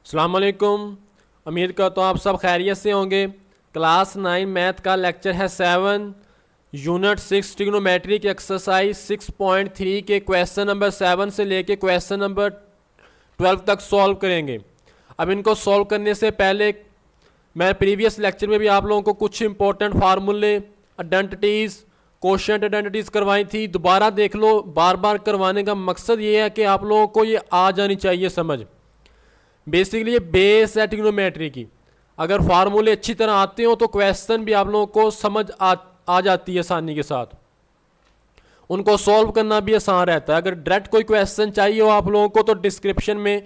अस्सलाम वालेकुम। उम्मीद करता हूँ आप सब खैरियत से होंगे। क्लास 9 मैथ का लेक्चर है 7, यूनिट 6 ट्रिग्नोमेट्री की एक्सरसाइज 6.3 के क्वेश्चन नंबर 7 से लेके क्वेश्चन नंबर 12 तक सॉल्व करेंगे। अब इनको सॉल्व करने से पहले मैं प्रीवियस लेक्चर में भी आप लोगों को कुछ इंपॉर्टेंट फार्मूले, आइडेंटिटीज़, कोशेंट आइडेंटिटीज़ करवाई थी। दोबारा देख लो। बार बार करवाने का मकसद ये है कि आप लोगों को ये आ जानी चाहिए समझ। बेसिकली ये बेस है ट्रिग्नोमेट्री की। अगर फार्मूले अच्छी तरह आते हो तो क्वेश्चन भी आप लोगों को समझ आ जाती है आसानी के साथ। उनको सॉल्व करना भी आसान रहता है। अगर डायरेक्ट कोई क्वेश्चन चाहिए हो आप लोगों को तो डिस्क्रिप्शन में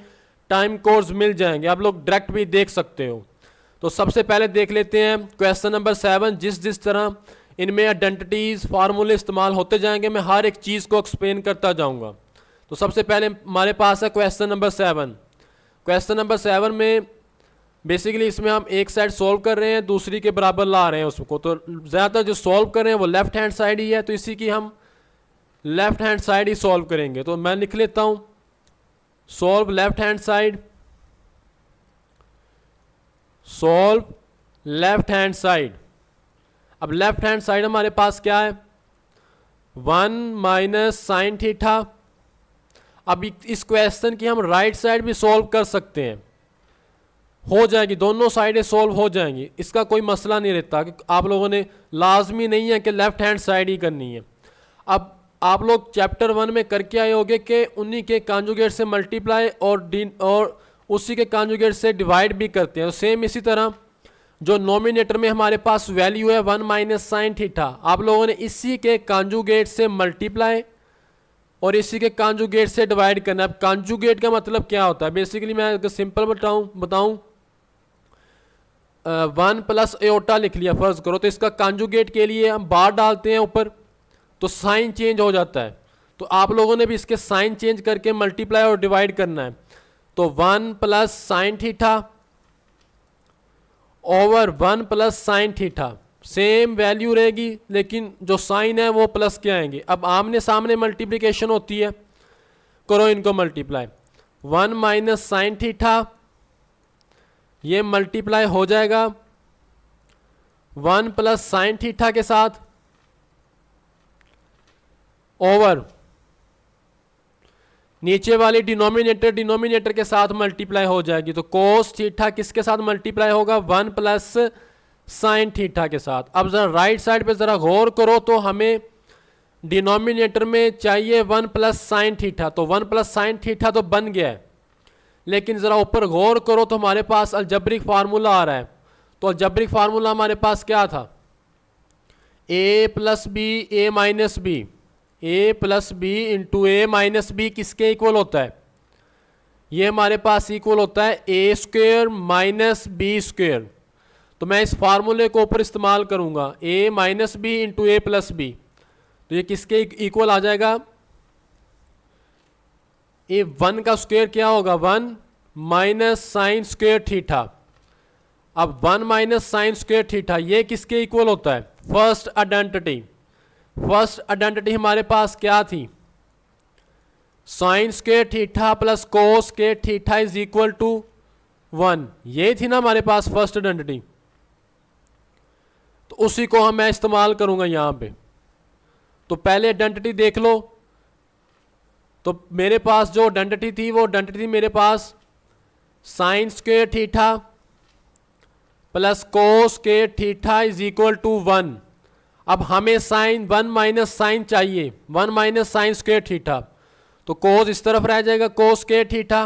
टाइम कोड्स मिल जाएंगे, आप लोग डायरेक्ट भी देख सकते हो। तो सबसे पहले देख लेते हैं क्वेश्चन नंबर 7। जिस तरह इनमें आइडेंटिटीज़, फार्मूले इस्तेमाल होते जाएंगे, मैं हर एक चीज़ को एक्सप्लेन करता जाऊँगा। तो सबसे पहले हमारे पास है क्वेश्चन नंबर 7। क्वेश्चन नंबर 7 में बेसिकली इसमें हम एक साइड सॉल्व कर रहे हैं, दूसरी के बराबर ला रहे हैं उसको। तो ज़्यादातर जो सॉल्व कर रहे हैं वो लेफ्ट हैंड साइड ही है, तो इसी की हम लेफ्ट हैंड साइड ही सॉल्व करेंगे। तो मैं लिख लेता हूँ solve left hand side, solve left hand side. अब लेफ्ट हैंड साइड हमारे पास क्या है, 1 माइनस साइन थीटा। अब इस क्वेश्चन की हम राइट साइड भी सॉल्व कर सकते हैं, हो जाएगी, दोनों साइडें सॉल्व हो जाएंगी, इसका कोई मसला नहीं रहता कि आप लोगों ने लाजमी नहीं है कि लेफ्ट हैंड साइड ही करनी है। अब आप लोग चैप्टर 1 में करके आए होंगे कि उन्हीं के कॉन्जुगेट से मल्टीप्लाई और उसी के कॉन्जुगेट से डिवाइड भी करते हैं। तो सेम इसी तरह जो नोमिनेटर में हमारे पास वैल्यू है 1 माइनस साइन थीटा, आप लोगों ने इसी के कॉन्जुगेट से मल्टीप्लाई और इसी के कॉन्जुगेट से डिवाइड करना है। अब कॉन्जुगेट का मतलब क्या होता है, बेसिकली मैं अगर सिंपल बताऊं 1 प्लस एओटा लिख लिया फर्ज करो, तो इसका कॉन्जुगेट के लिए हम बार डालते हैं ऊपर, तो साइन चेंज हो जाता है। तो आप लोगों ने भी इसके साइन चेंज करके मल्टीप्लाई और डिवाइड करना है। तो 1 plus sign theta over 1 plus sine theta, same value रहेगी लेकिन जो साइन है वो प्लस के आएंगे। अब आमने सामने मल्टीप्लिकेशन होती है, करो इनको मल्टीप्लाई। 1 माइनस साइन थीटा, ये मल्टीप्लाई हो जाएगा 1 प्लस साइन थीटा के साथ ओवर नीचे वाली डिनोमिनेटर के साथ मल्टीप्लाई हो जाएगी। तो कोस थीटा किसके साथ मल्टीप्लाई होगा, 1 प्लस साइन थीटा के साथ। अब जरा राइट साइड पे जरा गौर करो, तो हमें डिनोमिनेटर में चाहिए 1 प्लस साइन थीटा, तो 1 प्लस साइन थीटा तो बन गया है, लेकिन ज़रा ऊपर गौर करो तो हमारे पास अलजब्रिक फार्मूला आ रहा है। तो अलजब्रिक फार्मूला हमारे पास क्या था, a plus B A minus B, A plus B into A minus B किसके इक्वल होता है, ये हमारे पास इक्वल होता है A square minus B square. तो मैं इस फार्मूले को ऊपर इस्तेमाल करूंगा, a minus B into A plus B, तो ये किसके इक्वल आ जाएगा, ये 1 का स्क्वायर क्या होगा, 1 माइनस साइन स्क्वायर थीटा। अब 1 माइनस साइन स्क्वायर थीटा ये किसके इक्वल होता है, फर्स्ट आइडेंटिटी। फर्स्ट आइडेंटिटी हमारे पास क्या थी, sine square theta plus cos square theta is equal to 1, ये थी ना हमारे पास फर्स्ट आइडेंटिटी। तो उसी को मैं इस्तेमाल करूंगा यहां पे। तो पहले आइडेंटिटी देख लो, तो मेरे पास जो आइडेंटिटी थी वो आइडेंटिटी थी मेरे पास sine square theta plus cos square theta is equal to 1। अब हमें साइन 1 माइनस साइन चाहिए, 1 माइनस साइन स्क्वायर थीटा, तो कोस इस तरफ रह जाएगा, कोस स्क्वायर थीटा,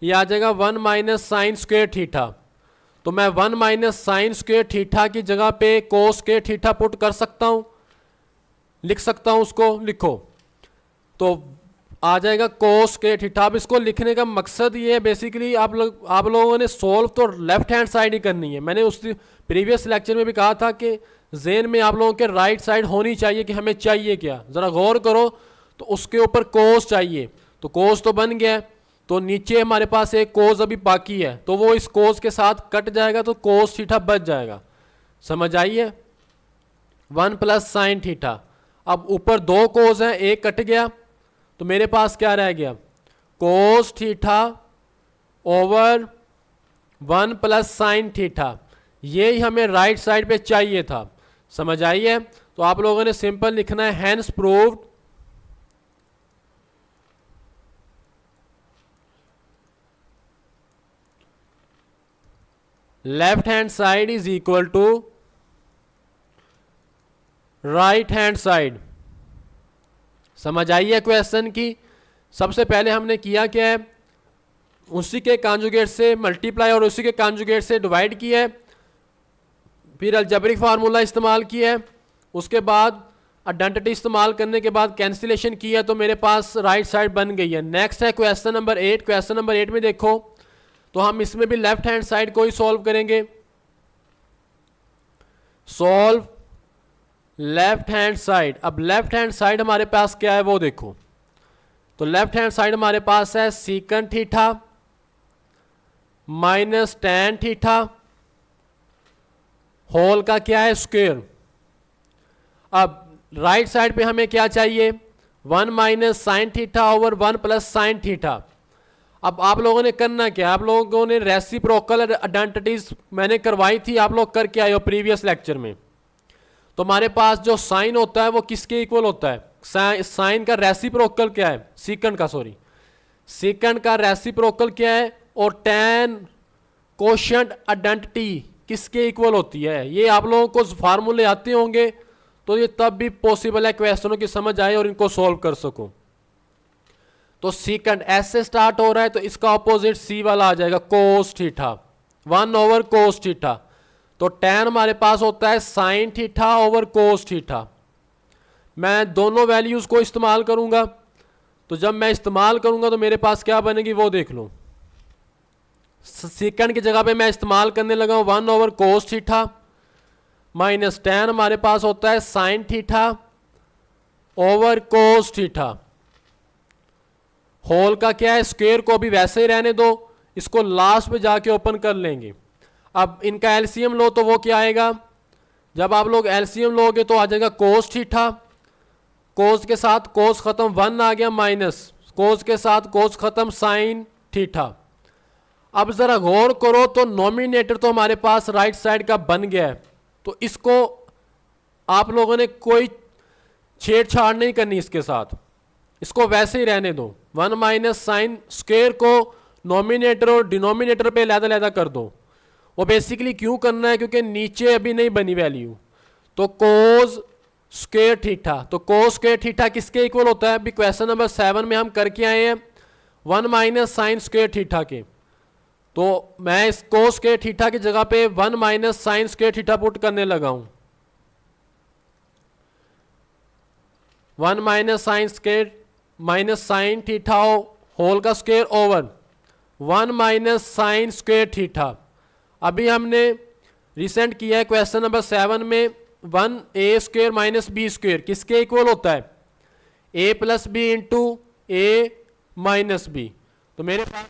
ये आ जाएगा 1 माइनस साइन स्क्वायर थीटा। तो मैं 1 माइनस साइन स्क्वायर थीटा की जगह पे कोस स्क्वायर थीटा पुट कर सकता हूँ, लिख सकता हूँ, उसको लिखो तो आ जाएगा कोस स्क्वायर थीटा। अब इसको लिखने का मकसद ये है, बेसिकली आप लोगों ने सॉल्व तो लेफ्ट हैंड साइड ही करनी है। मैंने उस प्रीवियस लेक्चर में भी कहा था कि ज़हन में आप लोगों के राइट साइड होनी चाहिए कि हमें चाहिए क्या, ज़रा गौर करो। तो उसके ऊपर कोस चाहिए, तो कोस तो बन गया है, तो नीचे हमारे पास एक कोस अभी बाकी है, तो वो इस कोस के साथ कट जाएगा, तो कोस थीटा बच जाएगा। समझ आइए, 1 प्लस साइन थीटा। अब ऊपर 2 कोस हैं, एक कट गया, तो मेरे पास क्या रह गया, cos theta over 1 plus sine theta, ये ही हमें राइट साइड पे चाहिए था। समझ आई है? तो आप लोगों ने सिंपल लिखना है hence proved left hand side is equal to right hand side. समझ आई है क्वेश्चन की? सबसे पहले हमने किया क्या है, उसी के कॉन्जुगेट से मल्टीप्लाई और उसी के कॉन्जुगेट से डिवाइड किया है, फिर अलजेब्रिक फार्मूला इस्तेमाल किया है, उसके बाद आइडेंटिटी इस्तेमाल करने के बाद कैंसिलेशन किया तो मेरे पास राइट साइड बन गई है। नेक्स्ट है क्वेश्चन नंबर 8। क्वेश्चन नंबर 8 में देखो तो हम इसमें भी लेफ्ट हैंड साइड को ही सॉल्व करेंगे। Solve left hand side. अब लेफ्ट हैंड साइड हमारे पास क्या है वो देखो, तो लेफ्ट हैंड साइड हमारे पास है secant theta minus tan theta, whole का क्या है स्क्वायर। अब राइट साइड पे हमें क्या चाहिए, 1 minus sine theta over 1 plus sine theta. अब आप लोगों ने करना क्या, आप लोगों ने रेसिप्रोकल आइडेंटिटीज मैंने करवाई थी, आप लोग करके आए हो प्रीवियस लेक्चर में। तो हमारे पास जो साइन होता है वो किसके इक्वल होता है, साइन का रेसिप्रोकल क्या है, सीकंड का, सॉरी सीकंड का रेसिप्रोकल क्या है, और टैन कोशेंट आइडेंटिटी किसके इक्वल होती है। ये आप लोगों को फार्मूले आते होंगे तो ये तब भी पॉसिबल है क्वेश्चनों की समझ आए और इनको सॉल्व कर सको। तो सीकंड एस से स्टार्ट हो रहा है तो इसका ऑपोजिट सी वाला आ जाएगा cos theta, 1 over cos theta. तो टैन हमारे पास होता है sine theta over cos theta. मैं दोनों वैल्यूज को इस्तेमाल करूंगा, तो जब मैं इस्तेमाल करूंगा तो मेरे पास क्या बनेगी वो देख लो। सीकंड की जगह पे मैं इस्तेमाल करने लगा हूं 1 over cos theta minus tan हमारे पास होता है sine theta over cos theta. Whole का क्या है स्क्वायर को अभी वैसे ही रहने दो, इसको लास्ट में जाके ओपन कर लेंगे। अब इनका एलसीएम लो तो वो क्या आएगा, जब आप लोग एलसीएम लोगे तो आ जाएगा कोस थीटा, कोस के साथ कोस खत्म 1 आ गया, माइनस कोस के साथ कोस खत्म साइन थीटा। अब जरा गौर करो तो नॉमिनेटर तो हमारे पास राइट साइड का बन गया है, तो इसको आप लोगों ने कोई छेड़छाड़ नहीं करनी इसके साथ, इसको वैसे ही रहने दो। 1 माइनस साइन स्क्वायर को नॉमिनेटर और डिनोमिनेटर पे लैदा कर दो। वो बेसिकली क्यों करना है, क्योंकि नीचे अभी नहीं बनी वैल्यू। तो कोस स्क्वायर थीटा, तो कोस स्क्वायर थीटा किसके इक्वल होता है, अभी क्वेश्चन नंबर 7 में हम करके आए हैं 1 माइनस साइन स्क्वायर थीटा के। तो मैं इस कोस स्क्वायर थीटा की जगह पे 1 minus sine square theta put करने लगा हूं। 1 minus sine square minus sine theta whole का square over 1 minus sine square theta. अभी हमने रिसेंट किया है क्वेश्चन नंबर 7 में 1a square minus B square किसके इक्वल होता है, a plus B into A minus B. तो मेरे पास